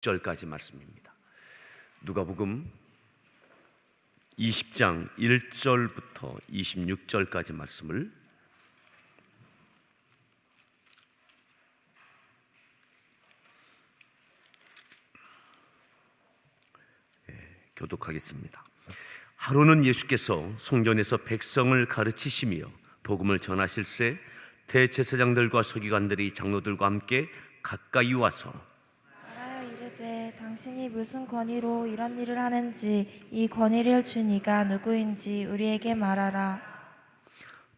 절까지 말씀입니다. 누가복음 20장 1절부터 26절까지 말씀을 교독하겠습니다. 하루는 예수께서 성전에서 백성을 가르치시며 복음을 전하실새 대제사장들과 서기관들이 장로들과 함께 가까이 와서 말하여 이르되 당신이 무슨 권위로 이런 일을 하는지 이 권위를 준 이가 누구인지 우리에게 말하라.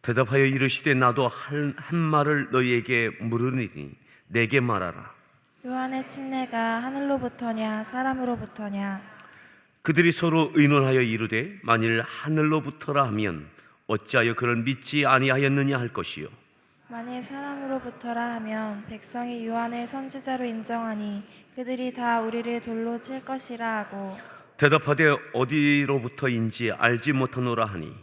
대답하여 이르시되 나도 한 말을 너희에게 물으리니 내게 말하라. 요한의 침례가 하늘로부터냐 사람으로부터냐? 그들이 서로 의논하여 이르되 만일 하늘로부터라 하면 어찌하여 그를 믿지 아니하였느냐 할 것이요 만일 사람으로부터라 하면 백성이 요한을 선지자로 인정하니 그들이 다 우리를 돌로 칠 것이라 하고 대답하되 어디로부터인지 알지 못하노라 하니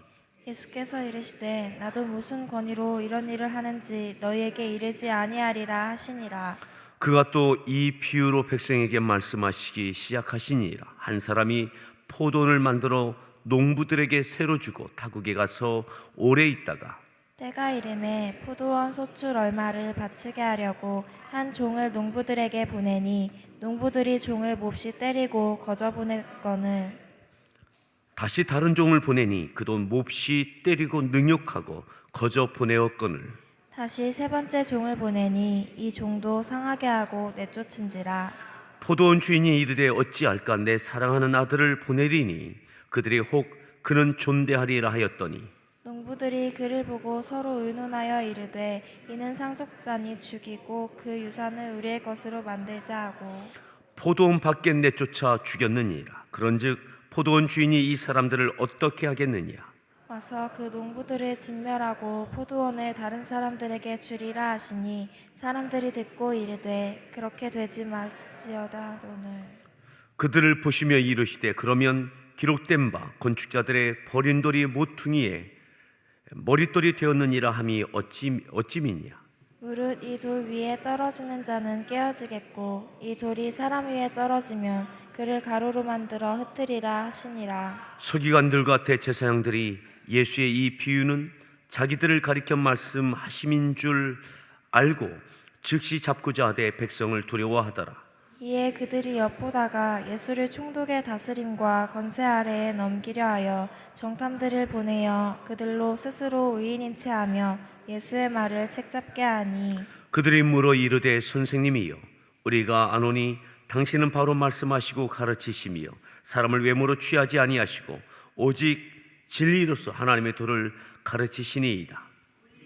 예수께서 이르시되 나도 무슨 권위로 이런 일을 하는지 너희에게 이르지 아니하리라 하시니라. 그가 또 이 비유로 백성에게 말씀하시기 시작하시니라. 한 사람이 포도를 만들어 농부들에게 새로 주고 타국에 가서 오래 있다가 때가 이름에 포도원 소출 얼마를 바치게 하려고 한 종을 농부들에게 보내니 농부들이 종을 몹시 때리고 거저 보냈거늘 다시 다른 종을 보내니 그 돈 몹시 때리고 능욕하고 거저 보내었거늘 다시 세 번째 종을 보내니 이 종도 상하게 하고 내쫓은지라. 포도원 주인이 이르되 어찌할까 내 사랑하는 아들을 보내리니 그들이 혹 그는 존대하리라 하였더니 농부들이 그를 보고 서로 의논하여 이르되 이는 상속자니 죽이고 그 유산을 우리의 것으로 만들자 하고 포도원 밖에 내쫓아 죽였느니라. 그런즉 포도원 주인이 이 사람들을 어떻게 하겠느냐. 와서 그 농부들을 진멸하고 포도원을 다른 사람들에게 주리라 하시니 사람들이 듣고 이르되 그렇게 되지 말지어다 하거늘 그들을 보시며 이르시되 그러면 기록된 바 건축자들의 버린 돌이 모퉁이에 머릿돌이 되었느니라 함이 어찌미냐. 무릇 이 돌 위에 떨어지는 자는 깨어지겠고 이 돌이 사람 위에 떨어지면 그를 가루로 만들어 흩으리라 하시니라. 서기관들과 대제사장들이 예수의 이 비유는 자기들을 가리켜 말씀하심인 줄 알고 즉시 잡고자 하되 백성을 두려워하더라. 이에 그들이 엿보다가 예수를 총독의 다스림과 권세 아래에 넘기려 하여 정탐들을 보내어 그들로 스스로 의인인 채 하며 예수의 말을 책잡게 하니 그들이 물어 이르되 선생님이여 우리가 아노니 당신은 바로 말씀하시고 가르치시며 사람을 외모로 취하지 아니하시고 오직 진리로서 하나님의 도를 가르치시니이다.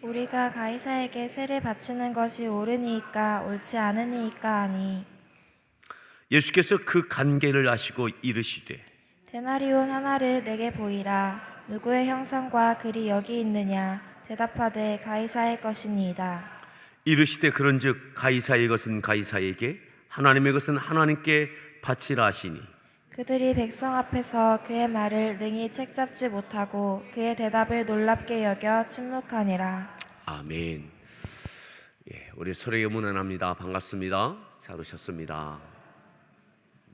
우리가 가이사에게 세를 바치는 것이 옳으니이까 옳지 않으니이까 하니 예수께서 그 관계를 아시고 이르시되 데나리온 하나를 내게 보이라. 누구의 형상과 글이 여기 있느냐? 대답하되 가이사의 것이니이다. 이르시되 그런즉 가이사의 것은 가이사에게 하나님의 것은 하나님께 바치라 하시니 그들이 백성 앞에서 그의 말을 능히 책잡지 못하고 그의 대답을 놀랍게 여겨 침묵하니라. 아멘. 예, 우리 서로에게 문안합니다. 반갑습니다. 잘 오셨습니다.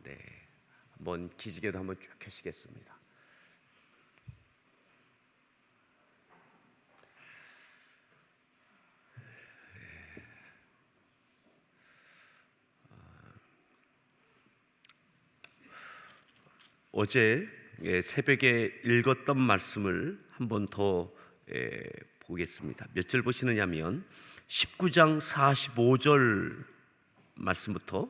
네, 한번 기지개도 한번 쭉 켜시겠습니다. 어제 새벽에 읽었던 말씀을 한 번 더 보겠습니다. 몇 절 보시느냐면 19장 45절 말씀부터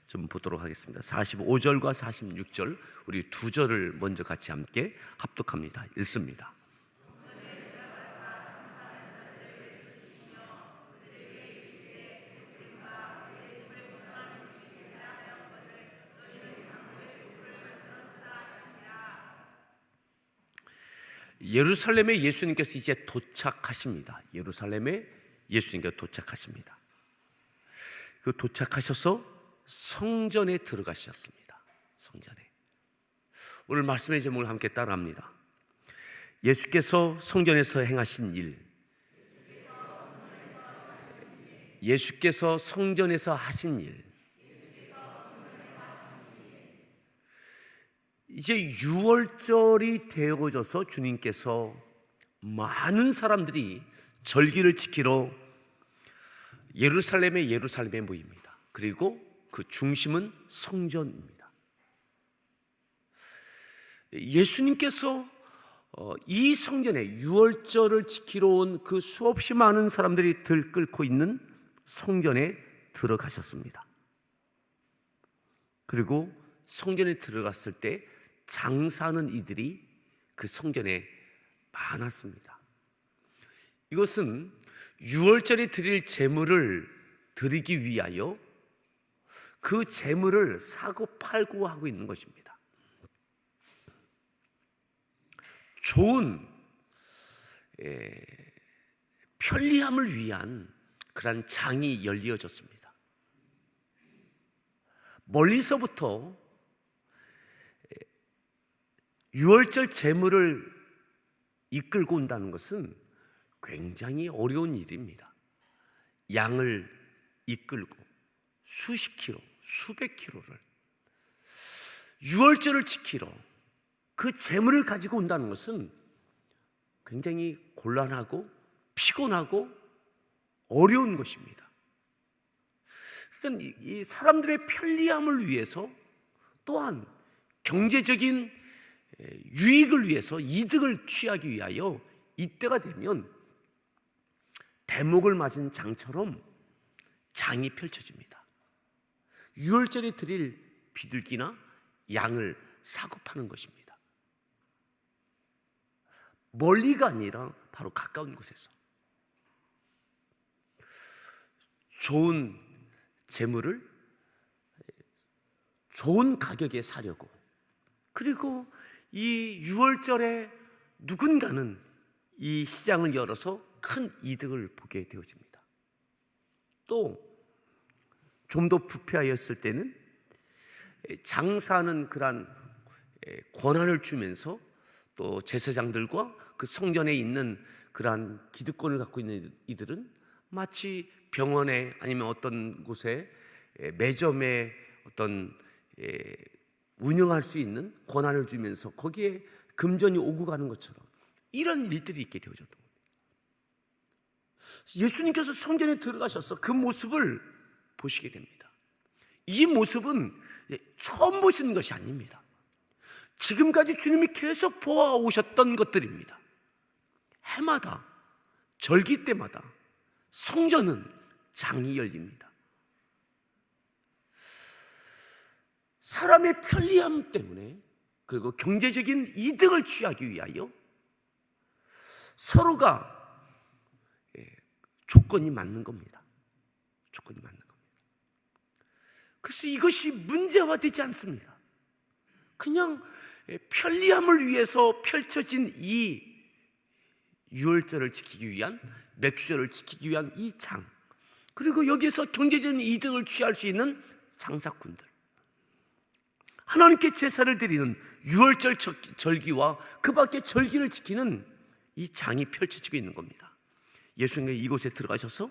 좀 보도록 하겠습니다. 45절과 46절 우리 두 절을 먼저 같이 함께 합독합니다. 읽습니다. 예루살렘에 예수님께서 이제 도착하십니다. 예루살렘에 예수님께서 도착하십니다. 그 도착하셔서 성전에 들어가셨습니다. 성전에. 오늘 말씀의 제목을 함께 따라합니다. 예수께서 성전에서 행하신 일, 예수께서 성전에서 하신 일, 이제 유월절이 되어져서 주님께서 많은 사람들이 절기를 지키러 예루살렘에 모입니다. 그리고 그 중심은 성전입니다. 예수님께서 이 성전에 유월절을 지키러 온 그 수없이 많은 사람들이 들끓고 있는 성전에 들어가셨습니다. 그리고 성전에 들어갔을 때 장사하는 이들이 그 성전에 많았습니다. 이것은 유월절에 드릴 제물을 드리기 위하여 그 제물을 사고 팔고 하고 있는 것입니다. 좋은 편리함을 위한 그러한 장이 열리어졌습니다. 멀리서부터 유월절 제물을 이끌고 온다는 것은 굉장히 어려운 일입니다. 양을 이끌고 수십 킬로, 수백 킬로를 유월절을 지키러 그 제물을 가지고 온다는 것은 굉장히 곤란하고 피곤하고 어려운 것입니다. 그러니까 이 사람들의 편리함을 위해서 또한 경제적인 유익을 위해서 이득을 취하기 위하여 이때가 되면 대목을 맞은 장처럼 장이 펼쳐집니다. 유월절에 드릴 비둘기나 양을 사고 파는 것입니다. 멀리가 아니라 바로 가까운 곳에서 좋은 재물을 좋은 가격에 사려고, 그리고 이 유월절에 누군가는 이 시장을 열어서 큰 이득을 보게 되어집니다. 또 좀 더 부패하였을 때는 장사하는 그러한 권한을 주면서 또 제사장들과 그 성전에 있는 그러한 기득권을 갖고 있는 이들은 마치 병원에 아니면 어떤 곳에 매점에 어떤 운영할 수 있는 권한을 주면서 거기에 금전이 오고 가는 것처럼 이런 일들이 있게 되어졌던 겁니다. 예수님께서 성전에 들어가셔서 그 모습을 보시게 됩니다. 이 모습은 처음 보시는 것이 아닙니다. 지금까지 주님이 계속 보아오셨던 것들입니다. 해마다 절기 때마다 성전은 장이 열립니다. 사람의 편리함 때문에, 그리고 경제적인 이득을 취하기 위하여 서로가 조건이 맞는 겁니다. 조건이 맞는 겁니다. 그래서 이것이 문제화되지 않습니다. 그냥 편리함을 위해서 펼쳐진 이 유월절을 지키기 위한, 맥주절을 지키기 위한 이 장, 그리고 여기에서 경제적인 이득을 취할 수 있는 장사꾼들, 하나님께 제사를 드리는 유월절 절기와 그 밖에 절기를 지키는 이 장이 펼쳐지고 있는 겁니다. 예수님이 이곳에 들어가셔서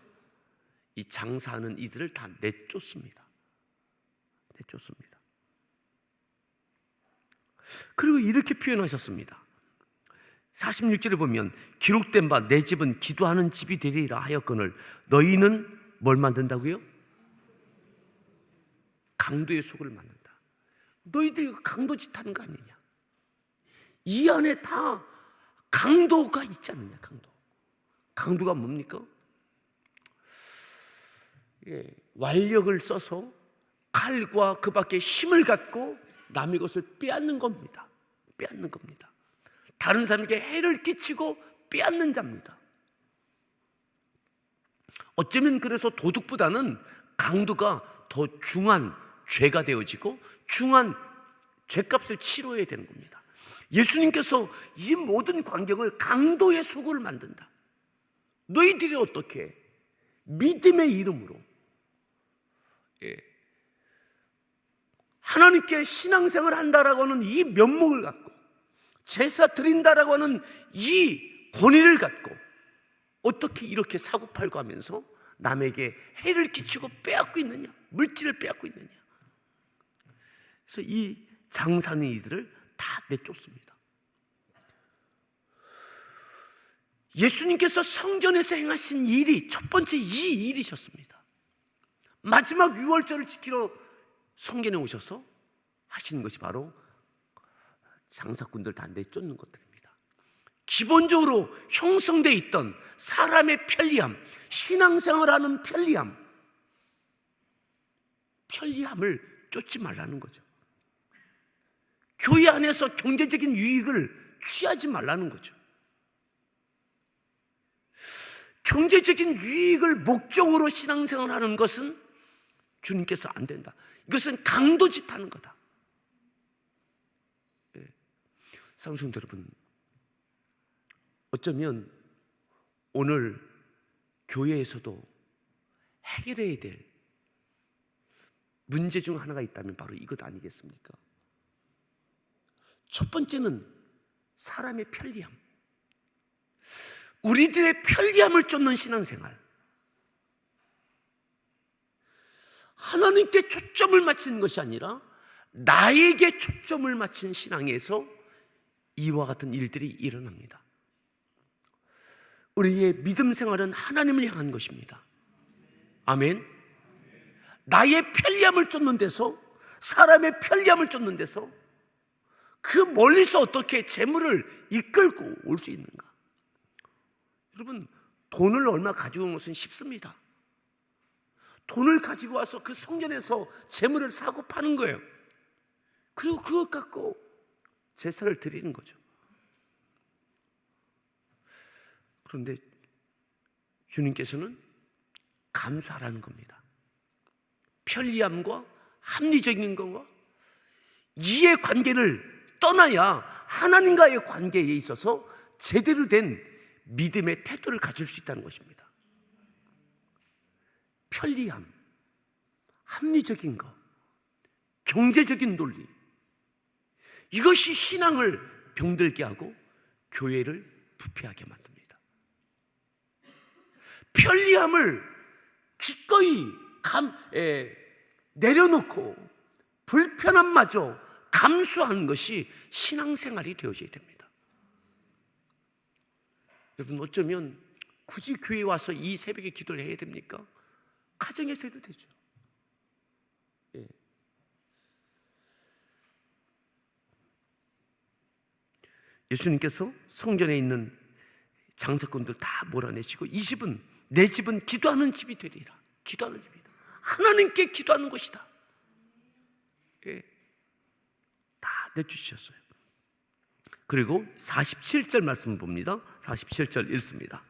이 장사하는 이들을 다 내쫓습니다. 그리고 이렇게 표현하셨습니다. 46절에 보면 기록된 바 내 집은 기도하는 집이 되리라 하였거늘 너희는 뭘 만든다고요? 강도의 속을 만든다. 너희들이 강도짓 하는 거 아니냐? 이 안에 다 강도가 있지 않느냐? 강도가 뭡니까? 완력을 써서 칼과 그 밖에 힘을 갖고 남의 것을 빼앗는 겁니다. 다른 사람에게 해를 끼치고 빼앗는 자입니다. 어쩌면 그래서 도둑보다는 강도가 더 중한 죄가 되어지고 중한 죄값을 치러야 되는 겁니다. 예수님께서 이 모든 광경을 강도의 속을 만든다. 너희들이 어떻게 믿음의 이름으로 하나님께 신앙생활 한다라고 하는 이 면목을 갖고 제사 드린다라고 하는 이 권위를 갖고 어떻게 이렇게 사고팔고 하면서 남에게 해를 끼치고 빼앗고 있느냐, 물질을 빼앗고 있느냐. 그래서 이 장사하는 이들을 다 내쫓습니다. 예수님께서 성전에서 행하신 일이 첫 번째 이 일이셨습니다. 마지막 유월절을 지키러 성전에 오셔서 하시는 것이 바로 장사꾼들 다 내쫓는 것들입니다. 기본적으로 형성되어 있던 사람의 편리함, 신앙생활하는 편리함을 쫓지 말라는 거죠. 교회 안에서 경제적인 유익을 취하지 말라는 거죠. 경제적인 유익을 목적으로 신앙생활하는 것은 주님께서 안 된다. 이것은 강도짓하는 거다. 사랑하는 성도 여러분, 어쩌면 오늘 교회에서도 해결해야 될 문제 중 하나가 있다면 바로 이것 아니겠습니까? 첫 번째는 사람의 편리함. 우리들의 편리함을 쫓는 신앙생활, 하나님께 초점을 맞추는 것이 아니라 나에게 초점을 맞춘 신앙에서 이와 같은 일들이 일어납니다. 우리의 믿음 생활은 하나님을 향한 것입니다. 아멘. 나의 편리함을 쫓는 데서, 사람의 편리함을 쫓는 데서 그 멀리서 어떻게 재물을 이끌고 올 수 있는가? 여러분, 돈을 얼마 가지고 온 것은 쉽습니다. 돈을 가지고 와서 그 성전에서 재물을 사고 파는 거예요. 그리고 그것 갖고 제사를 드리는 거죠. 그런데 주님께서는 감사하라는 겁니다. 편리함과 합리적인 것과 이해관계를 떠나야 하나님과의 관계에 있어서 제대로 된 믿음의 태도를 가질 수 있다는 것입니다. 편리함, 합리적인 것, 경제적인 논리, 이것이 신앙을 병들게 하고 교회를 부패하게 만듭니다. 편리함을 기꺼이 내려놓고 불편함마저 감수하는 것이 신앙생활이 되어져야 됩니다. 여러분, 어쩌면 굳이 교회에 와서 이 새벽에 기도를 해야 됩니까? 가정에서 해도 되죠. 예. 예수님께서 성전에 있는 장사꾼들 다 몰아내시고 이 집은, 내 집은 기도하는 집이 되리라. 기도하는 집이다. 하나님께 기도하는 것이다. 예. 다 내주셨어요. 그리고 47절 말씀을 봅니다. 47절 읽습니다.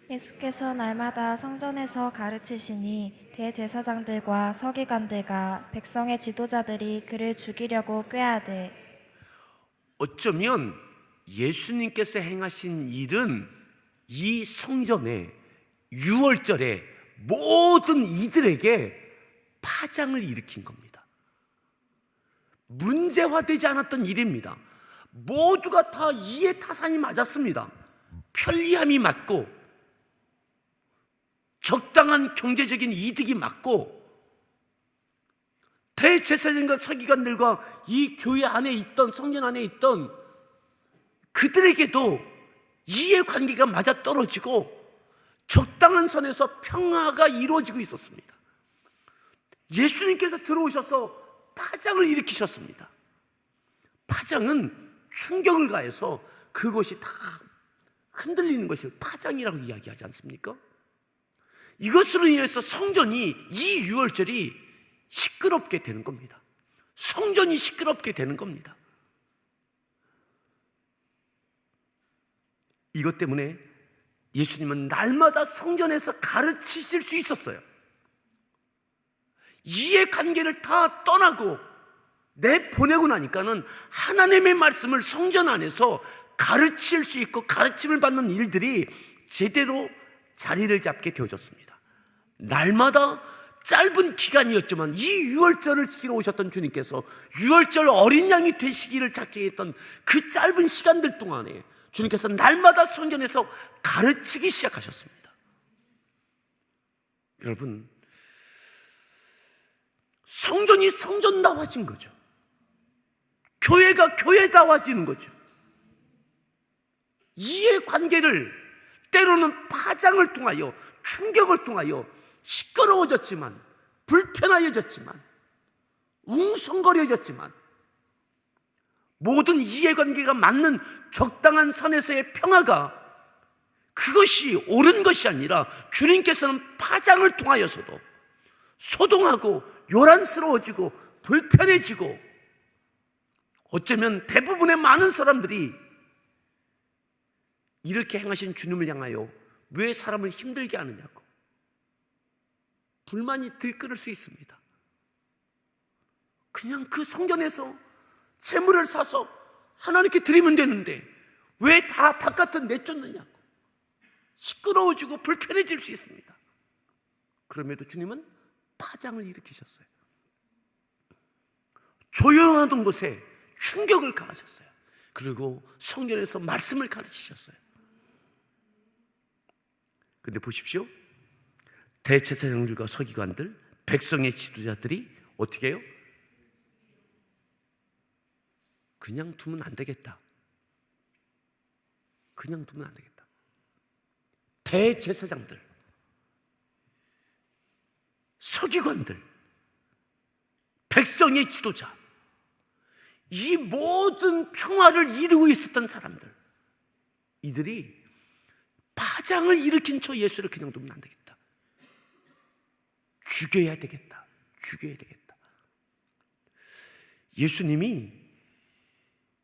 예수께서 날마다 성전에서 가르치시니 대제사장들과 서기관들과 백성의 지도자들이 그를 죽이려고 꾀하되, 어쩌면 예수님께서 행하신 일은 이 성전에 유월절에 모든 이들에게 파장을 일으킨 겁니다. 문제화되지 않았던 일입니다. 모두가 다 이해 타산이 맞았습니다. 편리함이 맞고 적당한 경제적인 이득이 맞고 대제사장과 서기관들과 이 교회 안에 있던, 성전 안에 있던 그들에게도 이해관계가 맞아떨어지고 적당한 선에서 평화가 이루어지고 있었습니다. 예수님께서 들어오셔서 파장을 일으키셨습니다. 파장은 충격을 가해서 그것이 다 흔들리는 것을 파장이라고 이야기하지 않습니까? 이것으로 인해서 성전이, 이 유월절이 시끄럽게 되는 겁니다. 성전이 시끄럽게 되는 겁니다. 이것 때문에 예수님은 날마다 성전에서 가르치실 수 있었어요. 이해관계를 다 떠나고 내보내고 나니까는 하나님의 말씀을 성전 안에서 가르칠 수 있고 가르침을 받는 일들이 제대로 자리를 잡게 되어졌습니다. 날마다 짧은 기간이었지만 이 유월절을 지키러 오셨던 주님께서 유월절 어린 양이 되시기를 작정했던 그 짧은 시간들 동안에 주님께서 날마다 성전에서 가르치기 시작하셨습니다. 여러분, 성전이 성전다워진 거죠. 교회가 교회다워지는 거죠. 이해관계를 때로는 파장을 통하여, 충격을 통하여 시끄러워졌지만, 불편하여졌지만, 웅성거려졌지만, 모든 이해관계가 맞는 적당한 선에서의 평화가, 그것이 옳은 것이 아니라 주님께서는 파장을 통하여서도 소동하고 요란스러워지고 불편해지고, 어쩌면 대부분의 많은 사람들이 이렇게 행하신 주님을 향하여 왜 사람을 힘들게 하느냐고 불만이 들끓을 수 있습니다. 그냥 그 성전에서 재물을 사서 하나님께 드리면 되는데 왜 다 바깥은 내쫓느냐고 시끄러워지고 불편해질 수 있습니다. 그럼에도 주님은 파장을 일으키셨어요. 조용하던 곳에 충격을 가하셨어요. 그리고 성전에서 말씀을 가르치셨어요. 근데 보십시오, 대제사장들과 서기관들, 백성의 지도자들이 어떻게 해요? 그냥 두면 안 되겠다. 그냥 두면 안 되겠다. 대제사장들, 서기관들, 백성의 지도자, 이 모든 평화를 이루고 있었던 사람들, 이들이 파장을 일으킨 저 예수를 그냥 두면 안 되겠다. 죽여야 되겠다. 죽여야 되겠다. 예수님이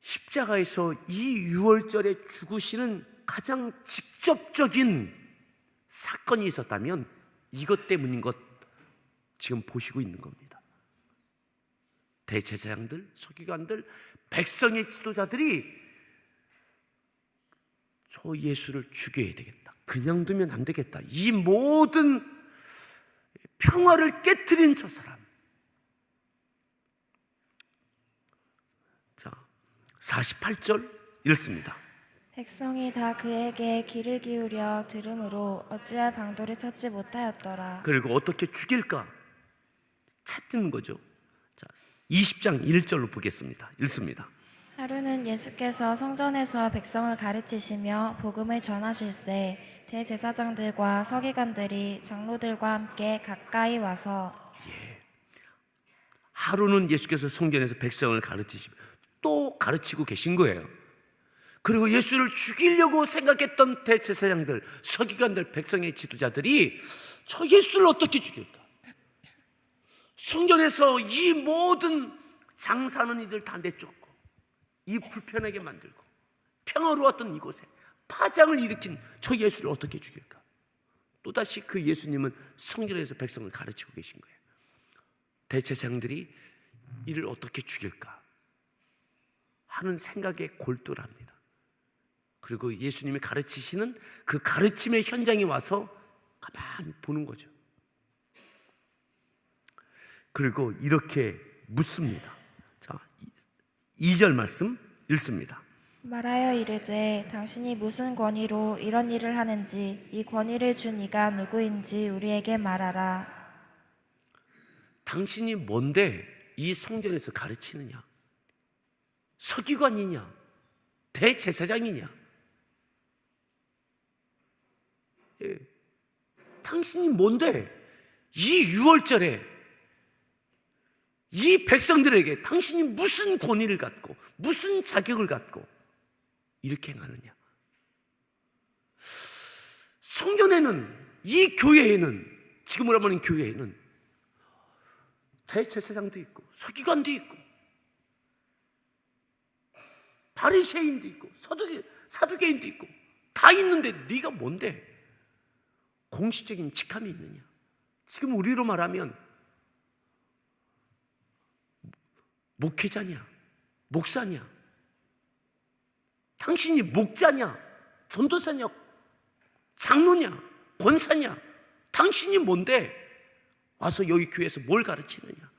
십자가에서 이 유월절에 죽으시는 가장 직접적인 사건이 있었다면 이것 때문인 것 지금 보시고 있는 겁니다. 대제사장들, 서기관들, 백성의 지도자들이 저 예수를 죽여야 되겠다. 그냥 두면 안 되겠다. 이 모든 평화를 깨트린 저 사람. 자, 48절 읽습니다. 백성이 다 그에게 귀를 기울여 들으므로 어찌할 방도를 찾지 못하였더라. 그리고 어떻게 죽일까 찾는 거죠. 자, 20장 1절로 보겠습니다. 읽습니다. 하루는 예수께서 성전에서 백성을 가르치시며 복음을 전하실세 대제사장들과 서기관들이 장로들과 함께 가까이 와서, 하루는 예수께서 성전에서 백성을 가르치시며 또 가르치고 계신 거예요. 그리고 예수를 죽이려고 생각했던 대제사장들, 서기관들, 백성의 지도자들이 저 예수를 어떻게 죽일까? 성전에서 이 모든 장사하는 이들 다 내쫓고 이 불편하게 만들고 평화로웠던 이곳에 파장을 일으킨 저 예수를 어떻게 죽일까? 또다시 그 예수님은 성전에서 백성을 가르치고 계신 거예요. 대제사장들이 이를 어떻게 죽일까 하는 생각에 골똘합니다. 그리고 예수님이 가르치시는 그 가르침의 현장에 와서 가만히 보는 거죠. 그리고 이렇게 묻습니다. 자, 2절 말씀 읽습니다. 말하여 이르되 당신이 무슨 권위로 이런 일을 하는지 이 권위를 준 이가 누구인지 우리에게 말하라. 당신이 뭔데 이 성전에서 가르치느냐? 서기관이냐? 대제사장이냐? 예. 당신이 뭔데 이 유월절에 이 백성들에게 당신이 무슨 권위를 갖고 무슨 자격을 갖고 이렇게 행하느냐? 성전에는, 이 교회에는, 지금으로 말하는 교회에는 대제사장도 있고 서기관도 있고 바리새인도 있고 사두개인도 있고 다 있는데 네가 뭔데 공식적인 직함이 있느냐? 지금 우리로 말하면 목회자냐? 목사냐? 당신이 목자냐? 전도사냐? 장로냐? 권사냐? 당신이 뭔데 와서 여기 교회에서 뭘 가르치느냐?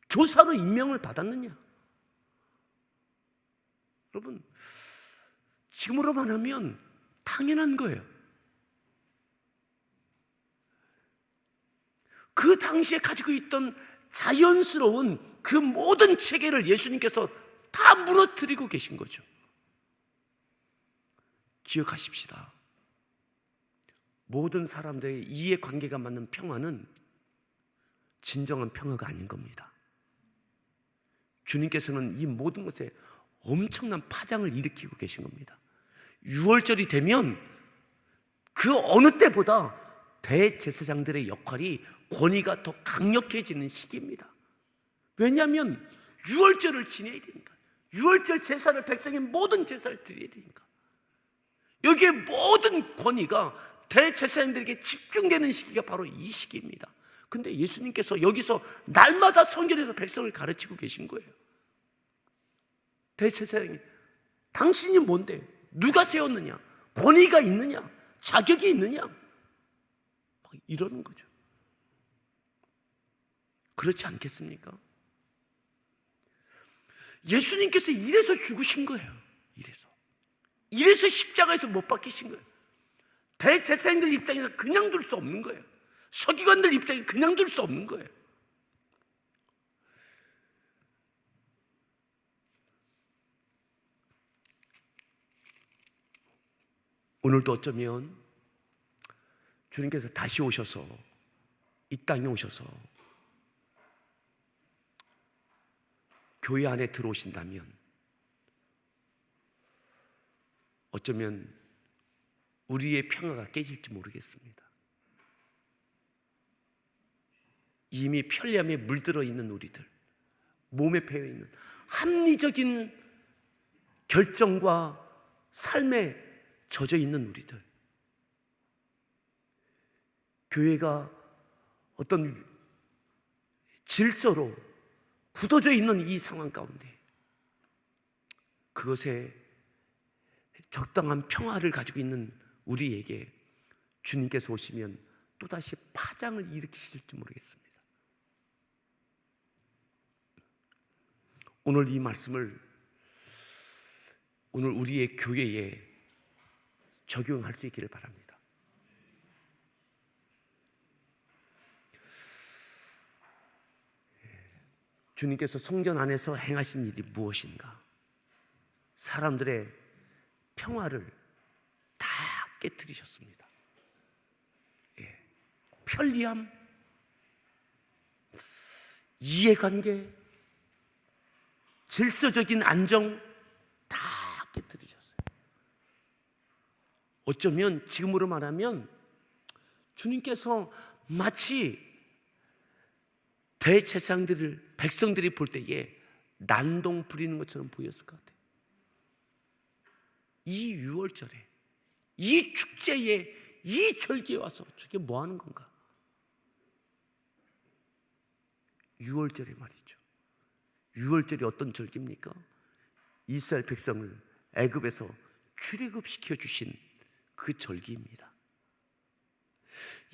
교사로 임명을 받았느냐? 여러분, 지금으로 말하면 당연한 거예요. 그 당시에 가지고 있던 자연스러운 그 모든 체계를 예수님께서 다 무너뜨리고 계신 거죠. 기억하십시다. 모든 사람들의 이해관계가 맞는 평화는 진정한 평화가 아닌 겁니다. 주님께서는 이 모든 것에 엄청난 파장을 일으키고 계신 겁니다. 6월절이 되면 그 어느 때보다 대제사장들의 역할이, 권위가 더 강력해지는 시기입니다. 왜냐하면 6월절을 지내야 되니까. 6월절 제사를, 백성의 모든 제사를 드려야 되니까. 여기에 모든 권위가 대제사장들에게 집중되는 시기가 바로 이 시기입니다. 근데 예수님께서 여기서 날마다 성전에서 백성을 가르치고 계신 거예요. 대제사장이 당신이 뭔데? 누가 세웠느냐? 권위가 있느냐? 자격이 있느냐? 막 이러는 거죠. 그렇지 않겠습니까? 예수님께서 이래서 죽으신 거예요. 이래서 십자가에서 못 박히신 거예요. 대제사장들 입장에서 그냥 둘 수 없는 거예요. 서기관들 입장에 그냥 둘 수 없는 거예요. 오늘도 어쩌면 주님께서 다시 오셔서 이 땅에 오셔서 교회 안에 들어오신다면 어쩌면 우리의 평화가 깨질지 모르겠습니다. 이미 편리함에 물들어 있는 우리들, 몸에 배어 있는 합리적인 결정과 삶에 젖어 있는 우리들, 교회가 어떤 질서로 굳어져 있는 이 상황 가운데 그것에 적당한 평화를 가지고 있는 우리에게 주님께서 오시면 또다시 파장을 일으키실지 모르겠습니다. 오늘 이 말씀을 오늘 우리의 교회에 적용할 수 있기를 바랍니다. 주님께서 성전 안에서 행하신 일이 무엇인가? 사람들의 평화를 다 깨뜨리셨습니다. 편리함, 이해관계, 질서적인 안정 다 깨뜨리셨어요. 어쩌면 지금으로 말하면 주님께서 마치 대제사장들을, 백성들이 볼 때에 난동 부리는 것처럼 보였을 것 같아요. 이 6월절에, 이 축제에, 이 절기에 와서 저게 뭐 하는 건가? 6월절에 말이죠. 6월절이 어떤 절기입니까? 이스라엘 백성을 애굽에서 출애굽시켜 주신 그 절기입니다.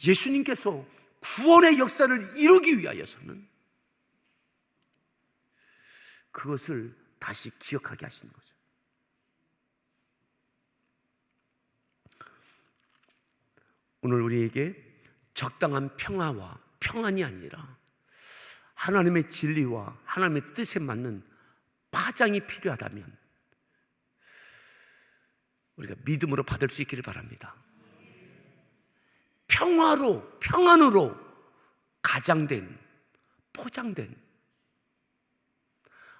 예수님께서 구원의 역사를 이루기 위하여서는 그것을 다시 기억하게 하시는 거죠. 오늘 우리에게 적당한 평화와 평안이 아니라 하나님의 진리와 하나님의 뜻에 맞는 파장이 필요하다면 우리가 믿음으로 받을 수 있기를 바랍니다. 평화로, 평안으로 가장된, 포장된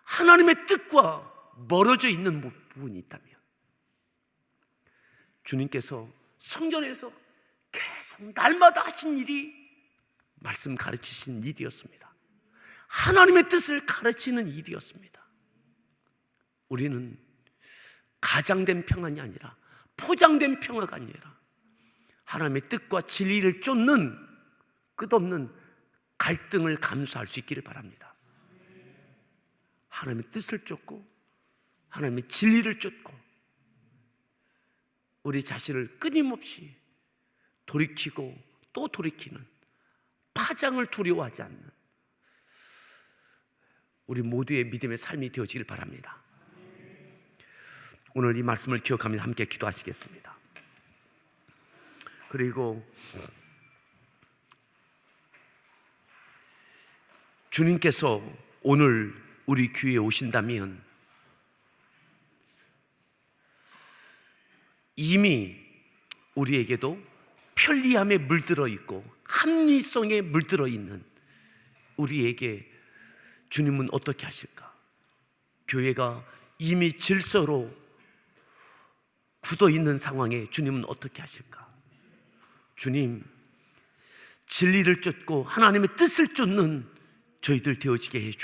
하나님의 뜻과 멀어져 있는 부분이 있다면 주님께서 성전에서 계속 날마다 하신 일이 말씀 가르치신 일이었습니다. 하나님의 뜻을 가르치는 일이었습니다. 우리는 가장된 평안이 아니라, 포장된 평화가 아니라 하나님의 뜻과 진리를 쫓는 끝없는 갈등을 감수할 수 있기를 바랍니다. 하나님의 뜻을 쫓고 하나님의 진리를 쫓고 우리 자신을 끊임없이 돌이키고 또 돌이키는, 파장을 두려워하지 않는 우리 모두의 믿음의 삶이 되어지길 바랍니다. 오늘 이 말씀을 기억하며 함께 기도하시겠습니다. 그리고 주님께서 오늘 우리 교회에 오신다면 이미 우리에게도 편리함에 물들어 있고 합리성에 물들어 있는 우리에게 주님은 어떻게 하실까? 교회가 이미 질서로 굳어 있는 상황에 주님은 어떻게 하실까? 주님, 진리를 쫓고 하나님의 뜻을 쫓는 저희들 되어지게 해 주옵소서.